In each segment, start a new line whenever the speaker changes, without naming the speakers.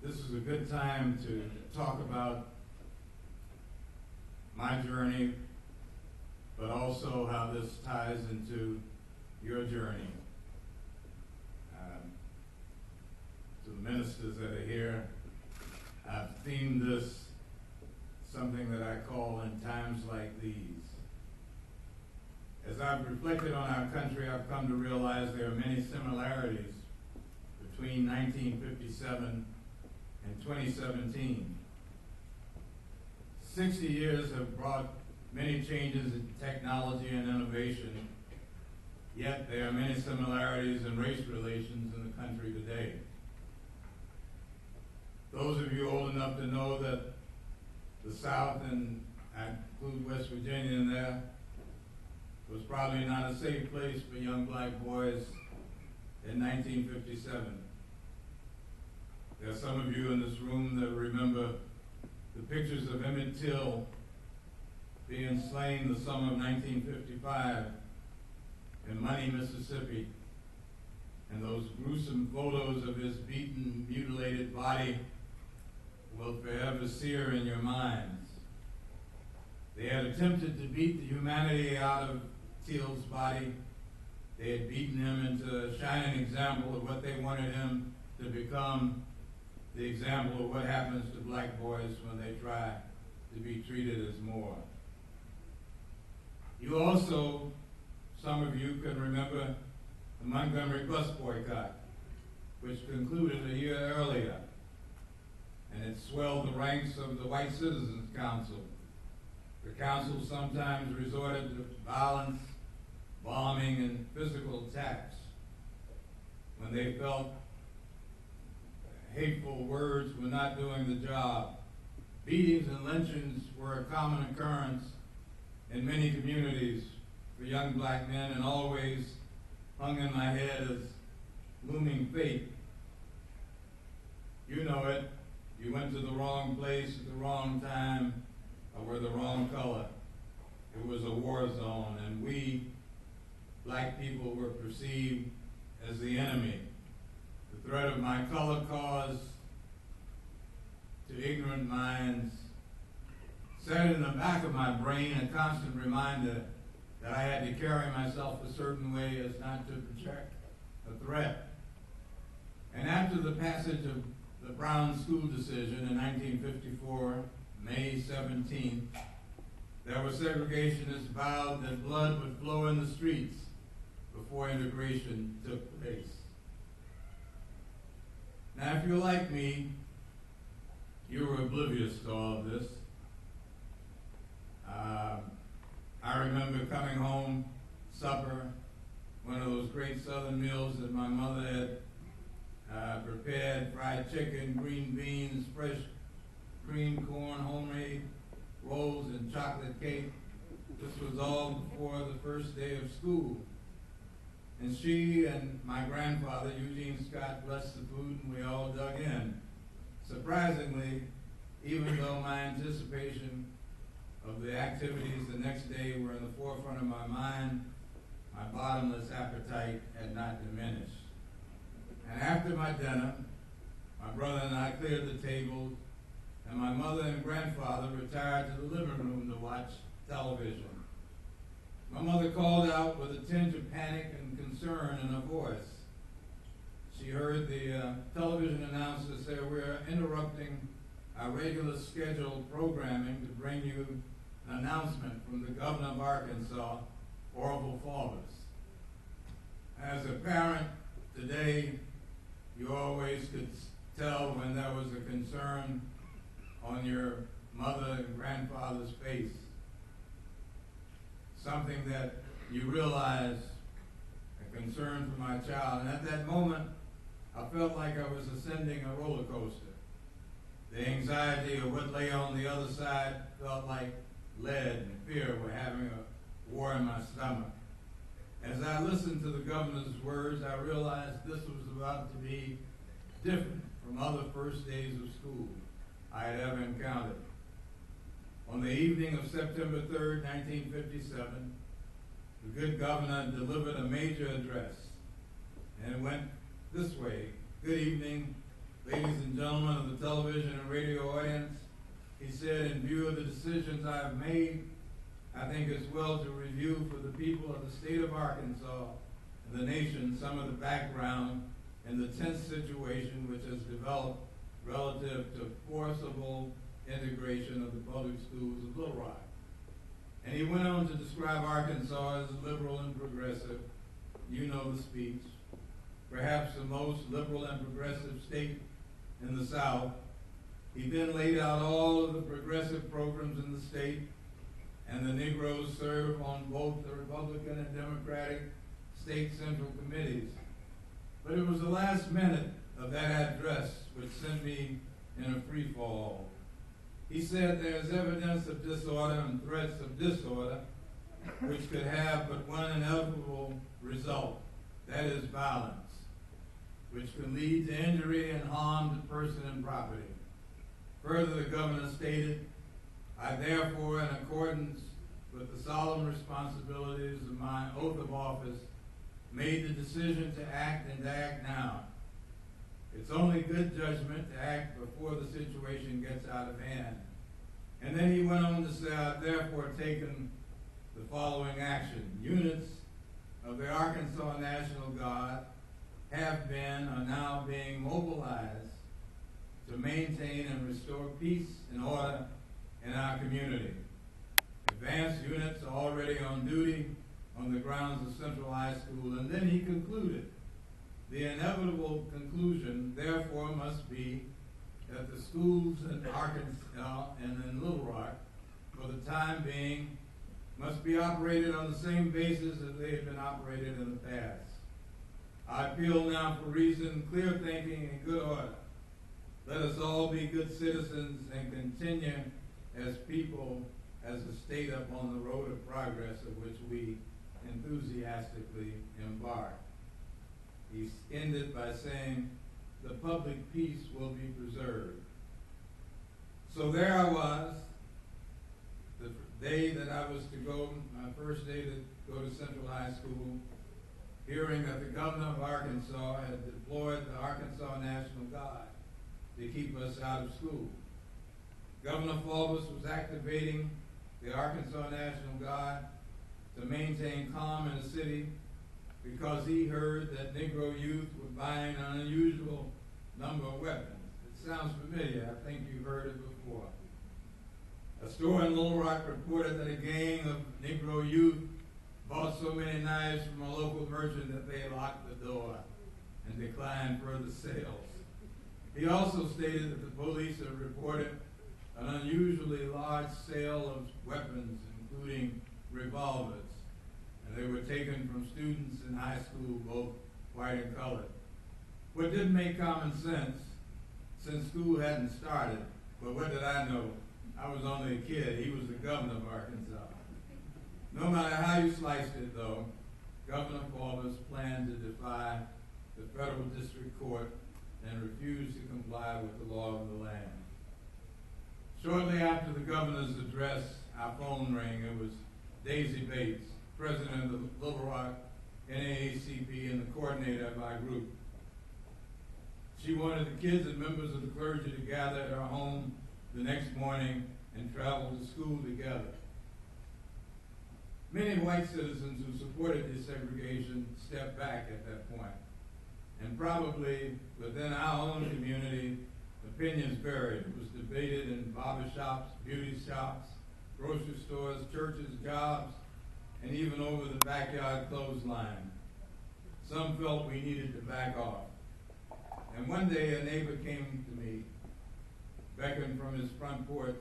this is a good time to talk about my journey, but also how this ties into your journey. To the ministers that are here, I've themed this something that I call in times like these. As I've reflected on our country, I've come to realize there are many similarities between 1957 and 2017. 60 years have brought many changes in technology and innovation, yet there are many similarities in race relations in the country today. Those of you old enough to know that the South, and I include West Virginia in there, was probably not a safe place for young black boys in 1957. There are some of you in this room that remember the pictures of Emmett Till being slain the summer of 1955 in Money, Mississippi, and those gruesome photos of his beaten, mutilated body will forever sear in your minds. They had attempted to beat the humanity out of Till's body. They had beaten him into a shining example of what they wanted him to become, the example of what happens to black boys when they try to be treated as more. You also, some of you can remember the Montgomery bus boycott, which concluded a year earlier, and it swelled the ranks of the White Citizens Council. The council sometimes resorted to violence, bombing, and physical attacks when they felt hateful words were not doing the job. Beatings and lynchings were a common occurrence in many communities for young black men, and always hung in my head as looming fate. You know it. You went to the wrong place at the wrong time, or were the wrong color. It was a war zone, and we, black people, were perceived as the enemy. The threat of my color caused to ignorant minds set in the back of my brain a constant reminder that I had to carry myself a certain way as not to project a threat. And after the passage of the Brown school decision in 1954, May 17th, there were segregationists vowed that blood would flow in the streets before integration took place. Now, if you're like me, you were oblivious to all of this. I remember coming home, supper, one of those great Southern meals that my mother had prepared: fried chicken, green beans, fresh green corn, homemade rolls, and chocolate cake. This was all before the first day of school. And she and my grandfather, Eugene Scott, blessed the food, and we all dug in. Surprisingly, even though my anticipation of the activities the next day were in the forefront of my mind, my bottomless appetite had not diminished. And after my dinner, my brother and I cleared the table, and my mother and grandfather retired to the living room to watch television. My mother called out with a tinge of panic and concern in her voice. She heard the television announcer say, "We're interrupting our regular scheduled programming to bring you an announcement from the governor of Arkansas, Orville Forbes." As a parent today, you always could tell when there was a concern on your mother and grandfather's face, something that you realized, a concern for my child. And at that moment, I felt like I was ascending a roller coaster. The anxiety of what lay on the other side felt like lead, and fear were having a war in my stomach. As I listened to the governor's words, I realized this was about to be different from other first days of school I had ever encountered. On the evening of September 3rd, 1957, the good governor delivered a major address, and it went this way: "Good evening, ladies and and gentlemen of the television and radio audience, he said, in view of the decisions I have made, I think it's well to review for the people of the state of Arkansas and the nation some of the background and the tense situation which has developed relative to forcible integration of the public schools of Little Rock. And he went on to describe Arkansas as liberal and progressive. You know the speech. Perhaps the most liberal and progressive state in the South. He then laid out all of the progressive programs in the state, and the Negroes serve on both the Republican and Democratic state central committees. But it was the last minute of that address which sent me in a free fall. He said there's evidence of disorder and threats of disorder which could have but one inevitable result, that is violence, which can lead to injury and harm to person and property. Further, the governor stated, I therefore, in accordance with the solemn responsibilities of my oath of office, made the decision to act and to act now. It's only good judgment to act before the situation gets out of hand. And then he went on to say, I've therefore taken the following action. Units of the Arkansas National Guard have been, are now being mobilized to maintain and restore peace and order in our community. Advanced units are already on duty on the grounds of Central High School. And then he concluded, the inevitable conclusion, therefore, must be that the schools in Arkansas and in Little Rock, for the time being, must be operated on the same basis as they have been operated in the past. I appeal now for reason, clear thinking, and good order. Let us all be good citizens and continue as people, as a state upon the road of progress of which we enthusiastically embark. He ended by saying, the public peace will be preserved. So there I was, the day that I was to go, my first day to go to Central High School, hearing that the governor of Arkansas had deployed the Arkansas National Guard to keep us out of school. Governor Faubus was activating the Arkansas National Guard to maintain calm in the city because he heard that Negro youth were buying an unusual number of weapons. It sounds familiar. I think you've heard it before. A store in Little Rock reported that a gang of Negro youth bought so many knives from a local merchant that they locked the door and declined further sales. He also stated that the police had reported an unusually large sale of weapons, including revolvers, and they were taken from students in high school, both white and colored. What didn't make common sense, since school hadn't started, but what did I know? I was only a kid. He was the governor of Arkansas. No matter how you sliced it, though, Governor Faubus planned to defy the federal district court and refused to comply with the law of the land. Shortly after the governor's address, our phone rang. It was Daisy Bates, president of the Little Rock NAACP and the coordinator of our group. She wanted the kids and members of the clergy to gather at her home the next morning and travel to school together. Many white citizens who supported desegregation stepped back at that point. And probably within our own community, opinions varied. It was debated in barber shops, beauty shops, grocery stores, churches, jobs, and even over the backyard clothesline. Some felt we needed to back off. And one day a neighbor came to me, beckoned from his front porch,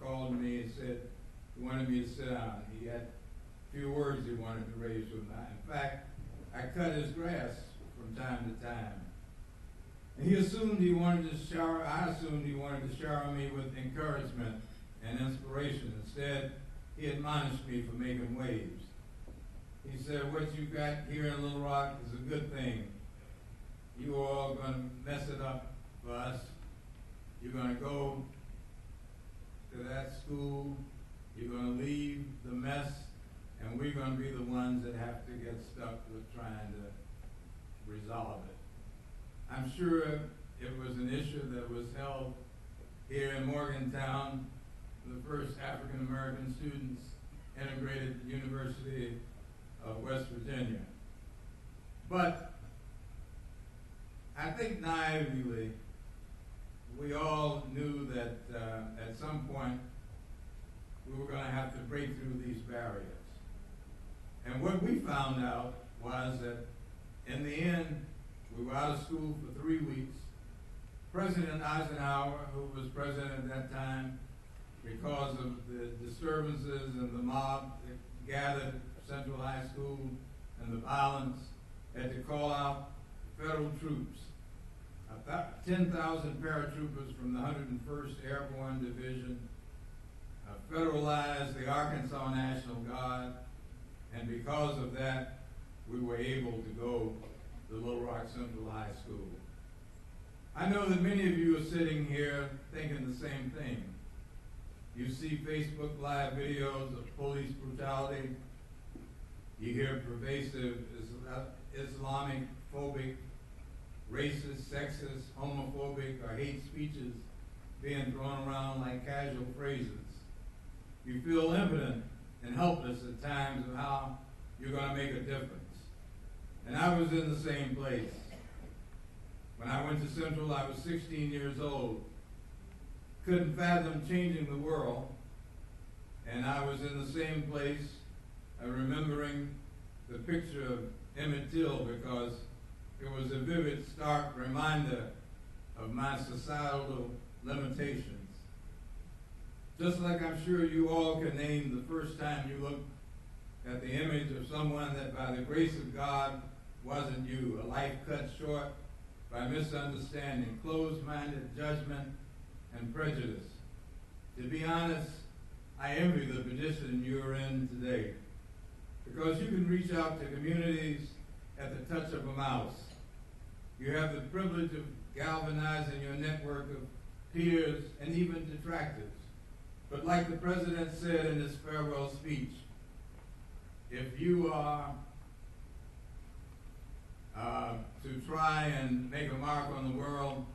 called me and said he wanted me to sit down. He had a few words he wanted to raise with me. In fact, I cut his grass from time to time. And he assumed he wanted to shower, I assumed he wanted to shower me with encouragement and inspiration. Instead, he admonished me for making waves. He said, what you got here in Little Rock is a good thing. You are all going to mess it up for us. You're going to go to that school, you're going to leave the mess, and we're going to be the ones that have to get stuck with trying to resolve it. I'm sure it was an issue that was held here in Morgantown, the first African American students integrated the University of West Virginia. But I think naively, we all knew that at some point we were going to have to break through these barriers. And what we found out was that in the end, we were out of school for 3 weeks. President Eisenhower, who was president at that time, because of the disturbances and the mob that gathered at Central High School and the violence, had to call out federal troops. 10,000 paratroopers from the 101st Airborne Division federalized the Arkansas National Guard, and because of that, we were able to go to Little Rock Central High School. I know that many of you are sitting here thinking the same thing. You see Facebook Live videos of police brutality. You hear pervasive Islamic phobic, racist, sexist, homophobic, or hate speeches being thrown around like casual phrases. You feel impotent and helpless at times of how you're going to make a difference. And I was in the same place. When I went to Central, I was 16 years old. Couldn't fathom changing the world. And I was in the same place, remembering the picture of Emmett Till, because it was a vivid, stark reminder of my societal limitations. Just like I'm sure you all can name the first time you looked at the image of someone that by the grace of God wasn't you, a life cut short by misunderstanding, closed-minded judgment, and prejudice. To be honest, I envy the position you're in today, because you can reach out to communities at the touch of a mouse. You have the privilege of galvanizing your network of peers and even detractors. But like the president said in his farewell speech, if you are to try and make a mark on the world,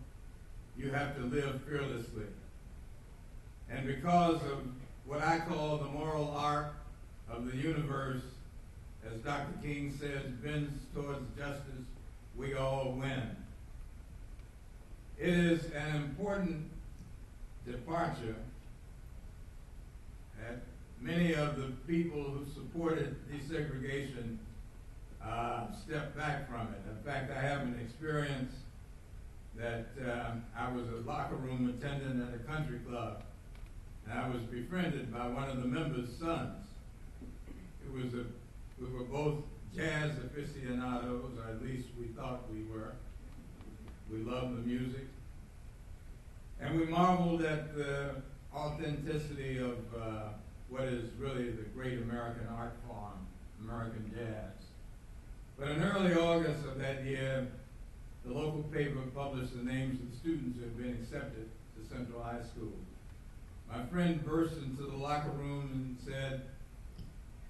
you have to live fearlessly. And because of what I call the moral arc of the universe, as Dr. King says, bends towards justice, we all win. It is an important departure that many of the people who supported desegregation stepped back from it. In fact, I have an experience that I was a locker room attendant at a country club, and I was befriended by one of the members' sons. We were both jazz aficionados, or at least we thought we were. We loved the music. And we marveled at the authenticity of what is really the great American art form, American jazz. But in early August of that year, the local paper published the names of the students who had been accepted to Central High School. My friend burst into the locker room and said,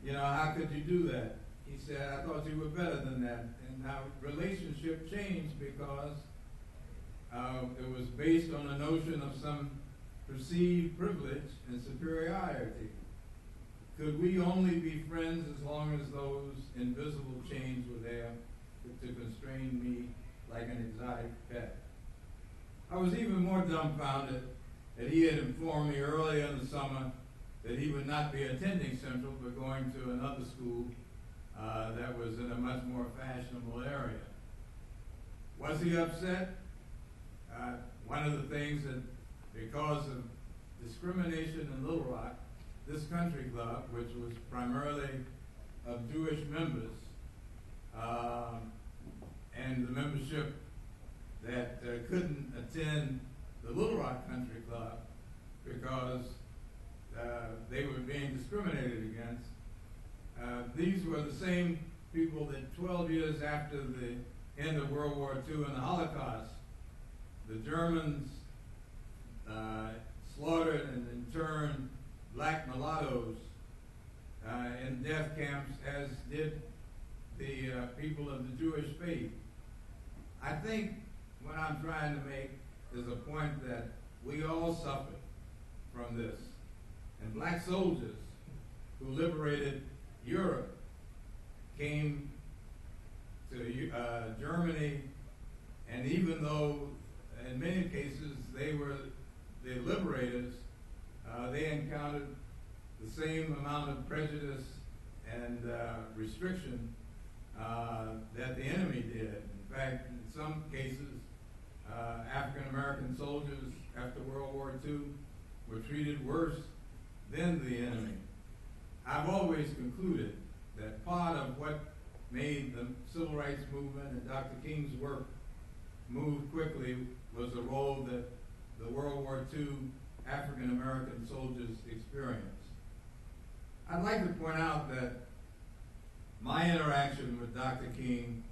"You know, how could you do that?" He said, "I thought you were better than that." And our relationship changed because it was based on a notion of some perceived privilege and superiority. Could we only be friends as long as those invisible chains were there to constrain me like an exotic pet? I was even more dumbfounded that he had informed me earlier in the summer that he would not be attending Central but going to another school that was in a much more fashionable area. Was he upset? One of the things that, because of discrimination in Little Rock, this country club, which was primarily of Jewish members, and the membership that couldn't attend the Little Rock Country Club because they were being discriminated against. These were the same people that 12 years after the end of World War II and the Holocaust, the Germans slaughtered and interned black mulattoes in death camps, as did the people of the Jewish faith. I think what I'm trying to make is a point that we all suffered from this. And black soldiers who liberated Europe came to Germany, and even though in many cases they were the liberators, they encountered the same amount of prejudice and restriction that the enemy did. In fact, in some cases, African American soldiers after World War II were treated worse than the enemy. I've always concluded that part of what made the civil rights movement and Dr. King's work move quickly was the role that the World War II African American soldiers experienced. I'd like to point out that my interaction with Dr. King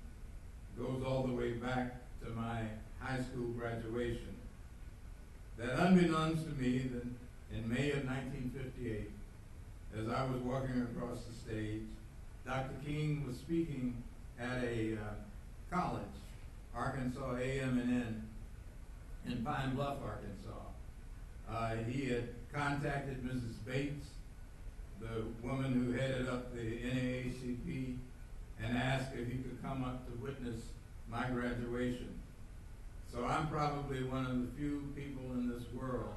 goes all the way back to my high school graduation. That unbeknownst to me, that in May of 1958, as I was walking across the stage, Dr. King was speaking at a college, Arkansas A&M in Pine Bluff, Arkansas. He had contacted Mrs. Bates, the woman who headed up the NAACP, and asked if he could come up to witness my graduation. So I'm probably one of the few people in this world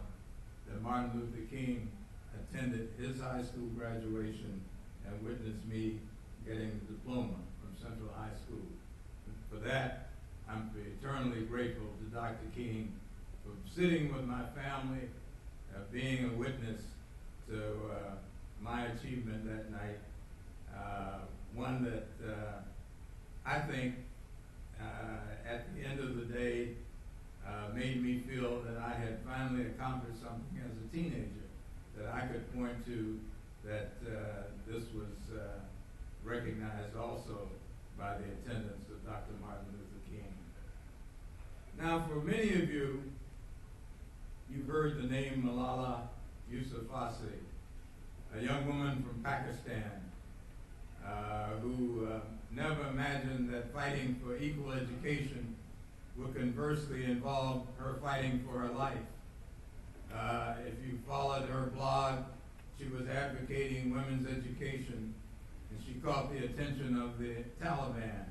that Martin Luther King attended his high school graduation and witnessed me getting the diploma from Central High School. For that, I'm eternally grateful to Dr. King for sitting with my family, being a witness to my achievement that night. One that I think at the end of the day made me feel that I had finally accomplished something as a teenager, that I could point to that this was recognized also by the attendance of Dr. Martin Luther King. Now, for many of you, you've heard the name Malala Yousafzai, a young woman from Pakistan who never imagined that fighting for equal education would conversely involve her fighting for her life. If you followed her blog, she was advocating women's education, and she caught the attention of the Taliban.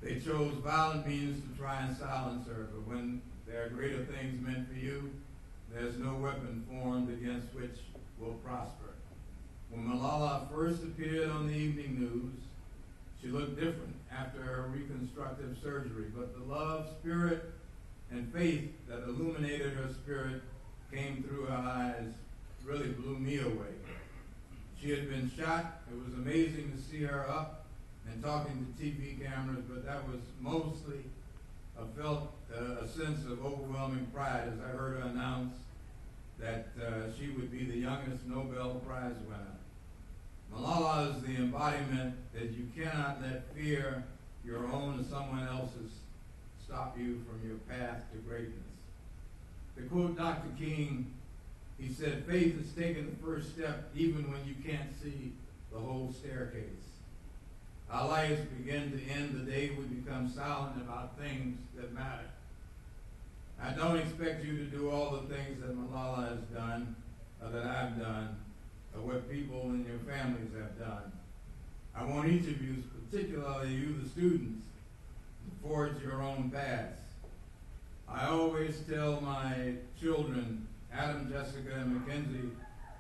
They chose violent means to try and silence her, but when there are greater things meant for you, there's no weapon formed against which will prosper. When Malala first appeared on the evening news, she looked different after her reconstructive surgery, but the love, spirit, and faith that illuminated her spirit came through her eyes really blew me away. She had been shot. It was amazing to see her up and talking to TV cameras, but that was mostly felt a sense of overwhelming pride as I heard her announce that she would be the youngest Nobel Prize winner. Malala is the embodiment that you cannot let fear, your own or someone else's, stop you from your path to greatness. To quote Dr. King, he said, "Faith is taking the first step even when you can't see the whole staircase. Our lives begin to end the day we become silent about things that matter." I don't expect you to do all the things that Malala has done, or that I've done, or what people in your families have done. I want each of you, particularly you, the students, to forge your own paths. I always tell my children, Adam, Jessica, and Mackenzie,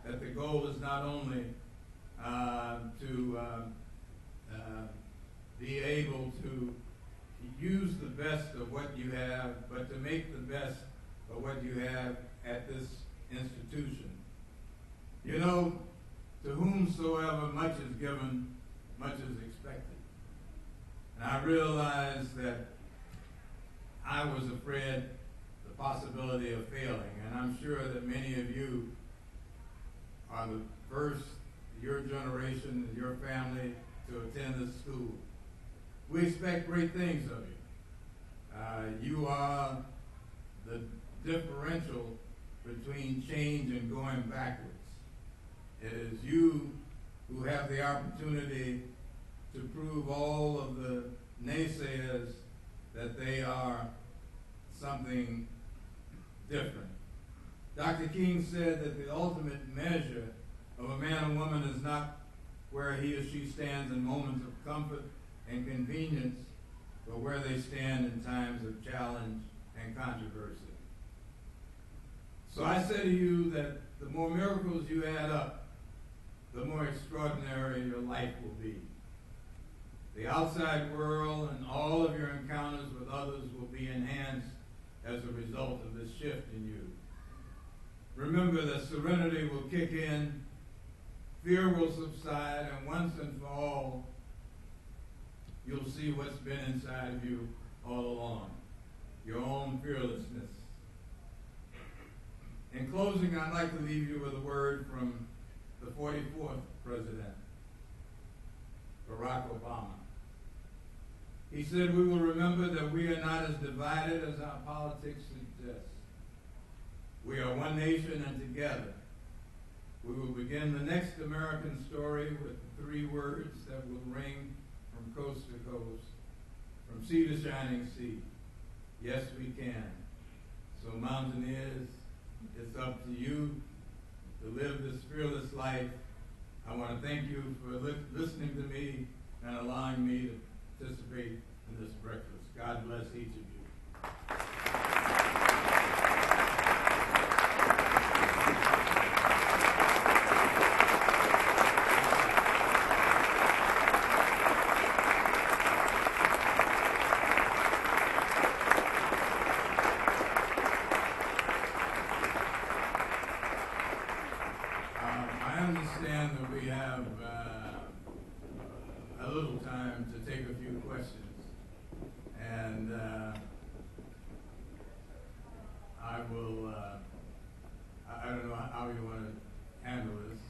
that the goal is not only to be able to use the best of what you have, but to make the best of what you have at this institution. You know, to whomsoever much is given, much is expected. And I realized that I was afraid the possibility of failing, and I'm sure that many of you are the first, your generation, your family, to attend this school. We expect great things of you. You are the differential between change and going backwards. It is you who have the opportunity to prove all of the naysayers that they are something different. Dr. King said that the ultimate measure of a man or woman is not where he or she stands in moments of comfort and convenience, but where they stand in times of challenge and controversy. So I say to you that the more miracles you add up, the more extraordinary your life will be. The outside world and all of your encounters with others will be enhanced as a result of this shift in you. Remember that serenity will kick in, fear will subside, and once and for all, you'll see what's been inside of you all along, your own fearlessness. In closing, I'd like to leave you with a word from the 44th president, Barack Obama. He said, "We will remember that we are not as divided as our politics suggest. We are one nation, and together we will begin the next American story with the 3 words that will ring from coast to coast, from sea to shining sea. Yes, we can. So mountaineers, it's up to you to live this fearless life. I want to thank you for listening to me and allowing me to participate in this breakfast. God bless each of you." I understand that we have a little time to take a few questions. And I will, I don't know how you want to handle this.